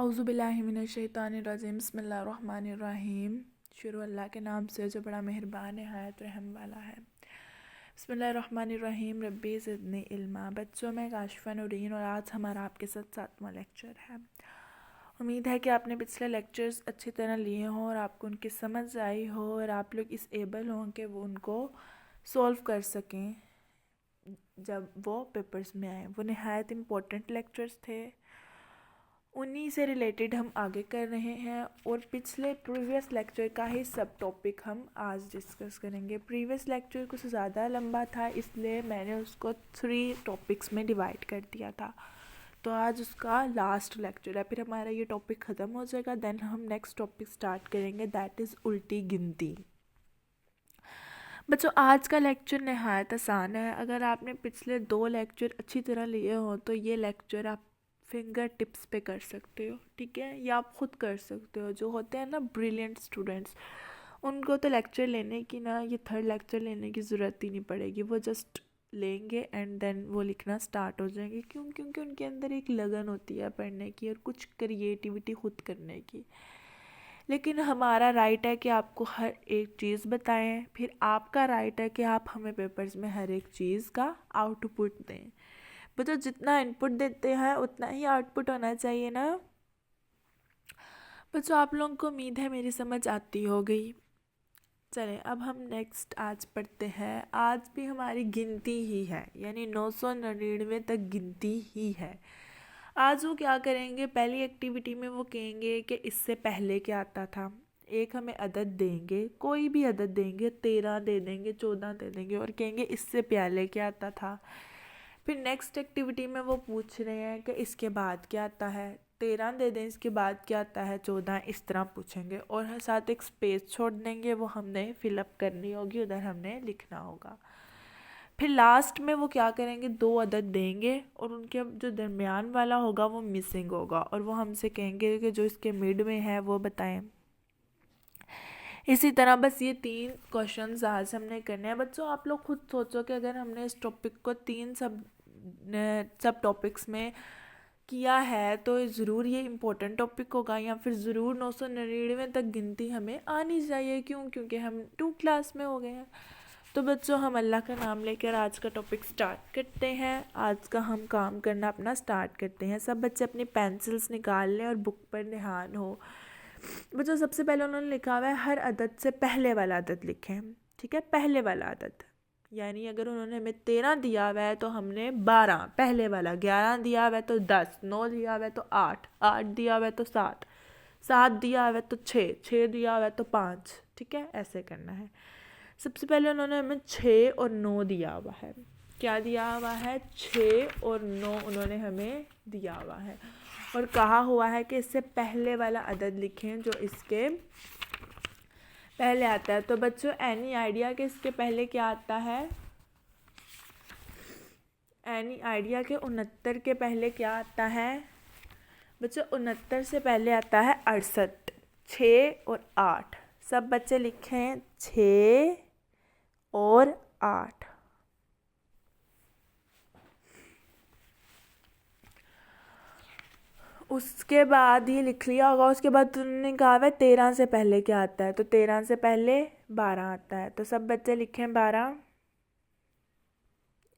औज़ुबिल्लाहिमिनश्शैतानिर्रजीम बिस्मिल्लाहिर्रहमानिर्रहीम। शुरू अल्लाह के नाम से जो बड़ा मेहरबान निहायत रहम वाला है। बिस्मिल्लाहिर्रहमानिर्रहीम। रब्बी ज़िदनी इल्मा। बच्चों में काशिफ़ा नूरीन और आज हमारा आपके साथ 7वां लेक्चर है। उम्मीद है कि आपने पिछले लेक्चर्स अच्छी तरह लिए हों और आपको उनकी समझ आई हो और आप लोग इस एबल हों कि वो उनको सॉल्व कर सकें जब वो पेपर्स में आए। वो नहायत इम्पोर्टेंट लेक्चर्स थे, उन्हीं से रिलेटेड हम आगे कर रहे हैं और पिछले प्रीवियस लेक्चर का ही सब टॉपिक हम आज डिस्कस करेंगे। प्रीवियस लेक्चर कुछ ज़्यादा लंबा था, इसलिए मैंने उसको 3 टॉपिक्स में डिवाइड कर दिया था। तो आज उसका लास्ट लेक्चर है, फिर हमारा ये टॉपिक ख़त्म हो जाएगा। देन हम नेक्स्ट टॉपिक स्टार्ट करेंगे, दैट इज़ उल्टी गिनती। बच्चों आज का लेक्चर नहायत आसान है। अगर आपने पिछले 2 लेक्चर अच्छी तरह लिए हो तो ये लेक्चर आप फिंगर टिप्स पे कर सकते हो, ठीक है, या आप ख़ुद कर सकते हो। जो होते हैं ना ब्रिलियंट स्टूडेंट्स, उनको तो लेक्चर लेने की ना ये 3rd लेक्चर लेने की ज़रूरत ही नहीं पड़ेगी। वो जस्ट लेंगे एंड देन वो लिखना स्टार्ट हो जाएंगे। क्योंकि उनके अंदर एक लगन होती है पढ़ने की और कुछ क्रिएटिविटी खुद करने की। लेकिन हमारा राइट है कि आपको हर एक चीज़ बताएं, फिर आपका राइट है कि आप हमें पेपर्स में हर एक चीज़ का आउटपुट दें। बच्चों जितना इनपुट देते हैं उतना ही आउटपुट होना चाहिए ना। बच्चों आप लोगों को उम्मीद है मेरी समझ आती हो गई। चलें अब हम नेक्स्ट आज पढ़ते हैं। आज भी हमारी गिनती ही है, यानी 999 तक गिनती ही है। आज वो क्या करेंगे, पहली एक्टिविटी में वो कहेंगे कि इससे पहले क्या आता था। एक हमें अदद देंगे, कोई भी अदद देंगे, 13 दे देंगे, 14 दे देंगे और कहेंगे इससे पहले क्या आता था। फिर नेक्स्ट एक्टिविटी में वो पूछ रहे हैं कि इसके बाद क्या आता है, 13 दे दें, इसके बाद क्या आता है 14, इस तरह पूछेंगे और साथ एक स्पेस छोड़ देंगे, वो हमने फिलअप करनी होगी, उधर हमने लिखना होगा। फिर लास्ट में वो क्या करेंगे, 2 अदद देंगे और उनके जो दरमियान वाला होगा वो मिसिंग होगा और वो हमसे कहेंगे कि जो इसके मिड में है वो बताएं। इसी तरह बस ये 3 क्वेश्चंस आज हमने करने हैं। बच्चों आप लोग खुद सोचो कि अगर हमने इस टॉपिक को 3 सब टॉपिक्स में किया है तो ज़रूर ये इम्पोर्टेंट टॉपिक होगा या फिर ज़रूर 999 तक गिनती हमें आनी चाहिए। क्योंकि हम 2 क्लास में हो गए हैं। तो बच्चों हम अल्लाह का नाम लेकर आज का टॉपिक स्टार्ट करते हैं। आज का हम काम करना अपना स्टार्ट करते हैं। सब बच्चे अपनी पेंसिल्स निकाल लें और बुक पर ध्यान हो। बच्चों सबसे पहले उन्होंने लिखा हुआ है हर अदद से पहले वाला अदद लिखें, ठीक है, पहले वाला अदद। यानी अगर उन्होंने हमें 13 दिया हुआ है तो हमने 12 पहले वाला, 11 दिया हुआ है तो 10, 9 दिया हुआ है तो 8, 8 दिया हुआ है तो 7, 7 दिया हुआ है तो 6, 6 दिया हुआ है तो 5, ठीक है, ऐसे करना है। सबसे पहले उन्होंने हमें 6 और 9 दिया हुआ है। क्या दिया हुआ है, 6 और 9 उन्होंने हमें दिया हुआ है और कहा हुआ है कि इससे पहले वाला अदद लिखें जो इसके पहले आता है। तो बच्चों एनी आइडिया कि इसके पहले क्या आता है, एनी आइडिया के 69 के पहले क्या आता है। बच्चों 69 से पहले आता है 68, 6 और 8। सब बच्चे लिखें 6 और 8। उसके बाद ये लिख लिया होगा। उसके बाद उन्होंने कहा है 13 से पहले क्या आता है, तो 13 से पहले 12 आता है। तो सब बच्चे लिखें 12,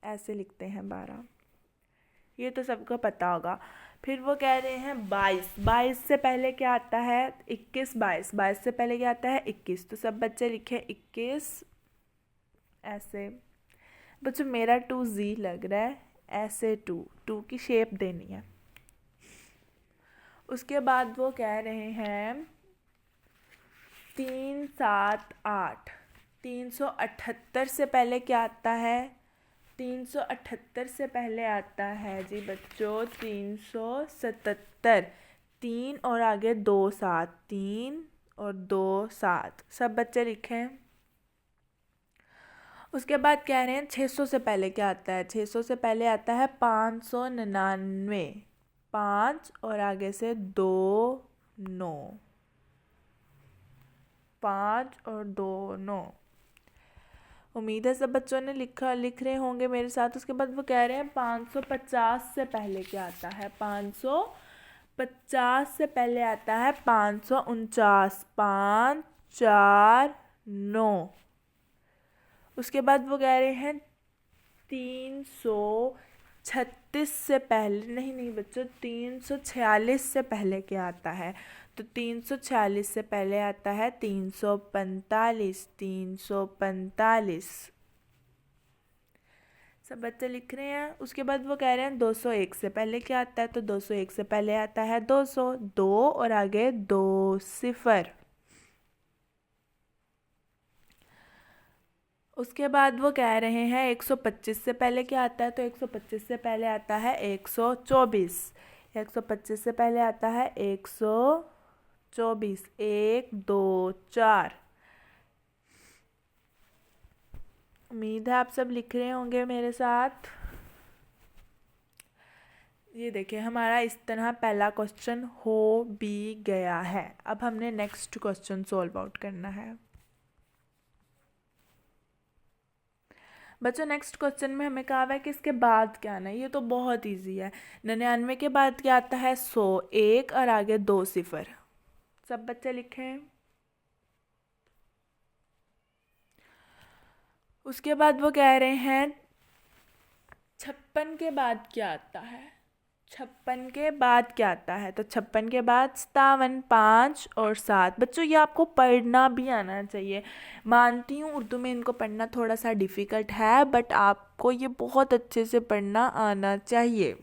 ऐसे लिखते हैं 12, ये तो सबको पता होगा। फिर वो कह रहे हैं 22, 22 से पहले क्या आता है 21, 22, 22 से पहले क्या आता है 21। तो सब बच्चे लिखें 21, ऐसे। बच्चों मेरा 2Z लग रहा है, ऐसे 2 की शेप देनी है। उसके बाद वो कह रहे हैं 3, 7, 8, 378 से पहले क्या आता है, 378 से पहले आता है जी बच्चों 377, 3 और आगे 2 7, 3 और 2 7। सब बच्चे लिखें। उसके बाद कह रहे हैं 600 से पहले क्या आता है, 600 से पहले आता है 599, 5 और आगे से 2 9, 5 और 2 9। उम्मीद है सब बच्चों ने लिख रहे होंगे मेरे साथ। उसके बाद वो कह रहे हैं 550 से पहले क्या आता है, 50 से पहले आता है 549, 5 4 9। उसके बाद वो कह रहे हैं 336 से पहले, नहीं बच्चों, 346 से पहले क्या आता है? तो 346 से पहले आता है 345, 345। सब बच्चे लिख रहे हैं। उसके बाद वो कह रहे हैं 201 से पहले क्या आता है? तो 201 से पहले आता है 200, 2 और आगे 2 सिफर। उसके बाद वो कह रहे हैं 125 से पहले क्या आता है? तो 125 से पहले आता है 124, 125 से पहले आता है 124, 1 2 4। उम्मीद है आप सब लिख रहे होंगे मेरे साथ। ये देखिए हमारा इस तरह पहला क्वेश्चन हो भी गया है। अब हमने नेक्स्ट क्वेश्चन सॉल्व आउट करना है। बच्चों नेक्स्ट क्वेश्चन में हमें कहा हुआ है कि इसके बाद क्या आना है। ये तो बहुत इजी है। 99 के बाद क्या आता है? 100, 1 और आगे 2 सिफर। सब बच्चे लिखें। उसके बाद वो कह रहे हैं 56 के बाद क्या आता है? 56 के बाद क्या आता है? तो 56 के बाद 57, 5 और 7। बच्चों ये आपको पढ़ना भी आना चाहिए। मानती हूँ उर्दू में इनको पढ़ना थोड़ा सा डिफ़िकल्ट है, बट आपको ये बहुत अच्छे से पढ़ना आना चाहिए।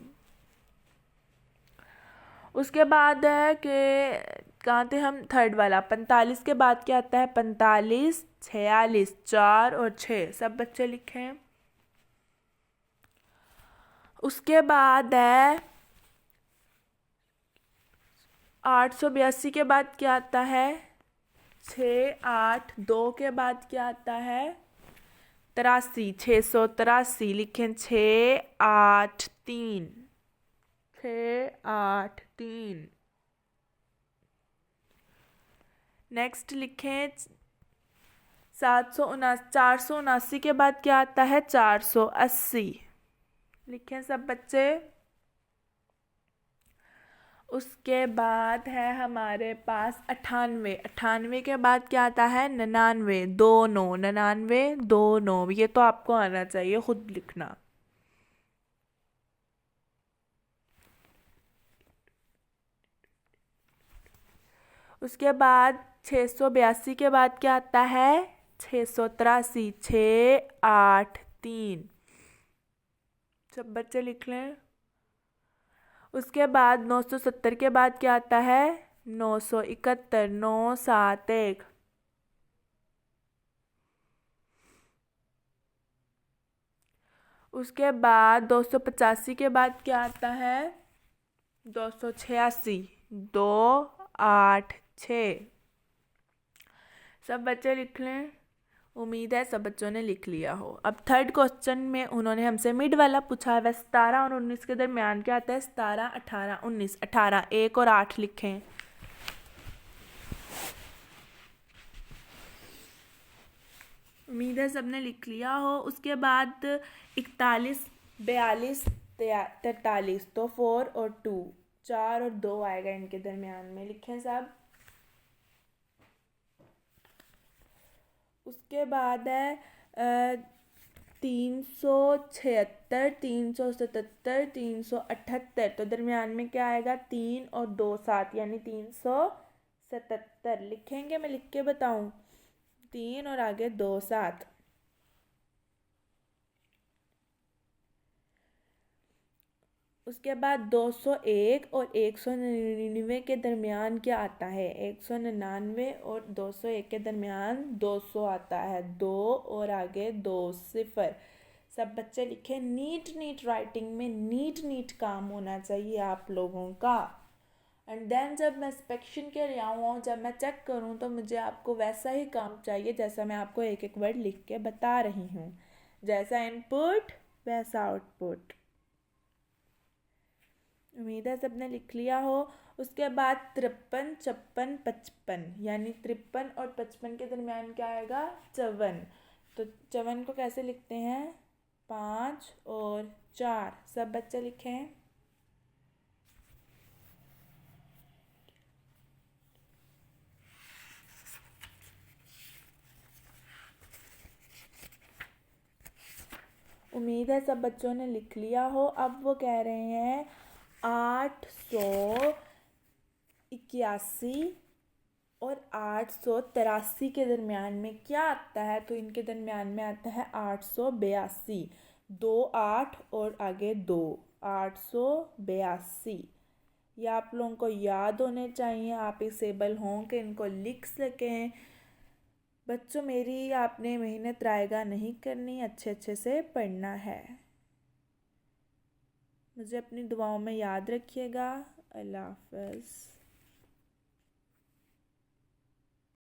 उसके बाद है कि कहाँ थे हम? थर्ड वाला 45 के बाद क्या आता है? 45, 46, 4 और 6। सब बच्चे लिखें। उसके बाद है 882 के बाद क्या आता है? 6 8 2 के बाद क्या आता है? 83, 683 लिखें। 6 8 3, 6 8 3। नेक्स्ट लिखें 479 के बाद क्या आता है? 480 लिखें सब बच्चे। उसके बाद है हमारे पास 98 के बाद क्या आता है? 99, 2 9, 99 2 9। ये तो आपको आना चाहिए, खुद लिखना। उसके बाद 682 के बाद क्या आता है? 683, 6 8 3। सब बच्चे लिख लें। उसके बाद 970 के बाद क्या आता है? 971, 9 7 1। उसके बाद 285 के बाद क्या आता है? 286, 2 8 6। सब बच्चे लिख लें। उम्मीद है सब बच्चों ने लिख लिया हो। अब थर्ड क्वेश्चन में उन्होंने हमसे मिड वाला पूछा है। 17 और 19 के दरमियान क्या आता है? 17 18 19। 18, 1 और 8 लिखें। उम्मीद है सबने लिख लिया हो। उसके बाद 41 42 43। तो 4 और 2, 4 और 2 आएगा इनके दरमियान में। लिखें सब। उसके बाद है 376, 377, 378। तो दरमियान में क्या आएगा? 3 और 2 7, यानी 377 लिखेंगे। मैं लिख के बताऊं? 3 और आगे 2 7। उसके बाद 201 और 199 के दरमियान क्या आता है? 199 और 201 के दरमियान 200 आता है। 2 और आगे 2 सिफर। सब बच्चे लिखें। नीट राइटिंग में नीट काम होना चाहिए आप लोगों का। एंड देन जब मैं इंस्पेक्शन के लिए आऊँ, जब मैं चेक करूँ, तो मुझे आपको वैसा ही काम चाहिए जैसा मैं आपको एक एक वर्ड लिख के बता रही हूँ। जैसा इनपुट वैसा आउटपुट। उम्मीद है सबने लिख लिया हो। उसके बाद 53 56 55, यानी 53 और 55 के दरमियान क्या आएगा? 54। तो 54 को कैसे लिखते हैं? 5 और 4। सब बच्चे लिखें। उम्मीद है सब बच्चों ने लिख लिया हो। अब वो कह रहे हैं 881 और 883 के दरमियान में क्या आता है, तो इनके दरमियान में आता है 882। 2 8 और आगे 2, 882। ये आप लोगों को याद होने चाहिए, आप इस एबल हों कि इनको लिख सकें। बच्चों मेरी आपने मेहनत रायगा नहीं करनी, अच्छे अच्छे से पढ़ना है। मुझे अपनी दुआओं में याद रखिएगा। अल्लाह हाफ़िज़।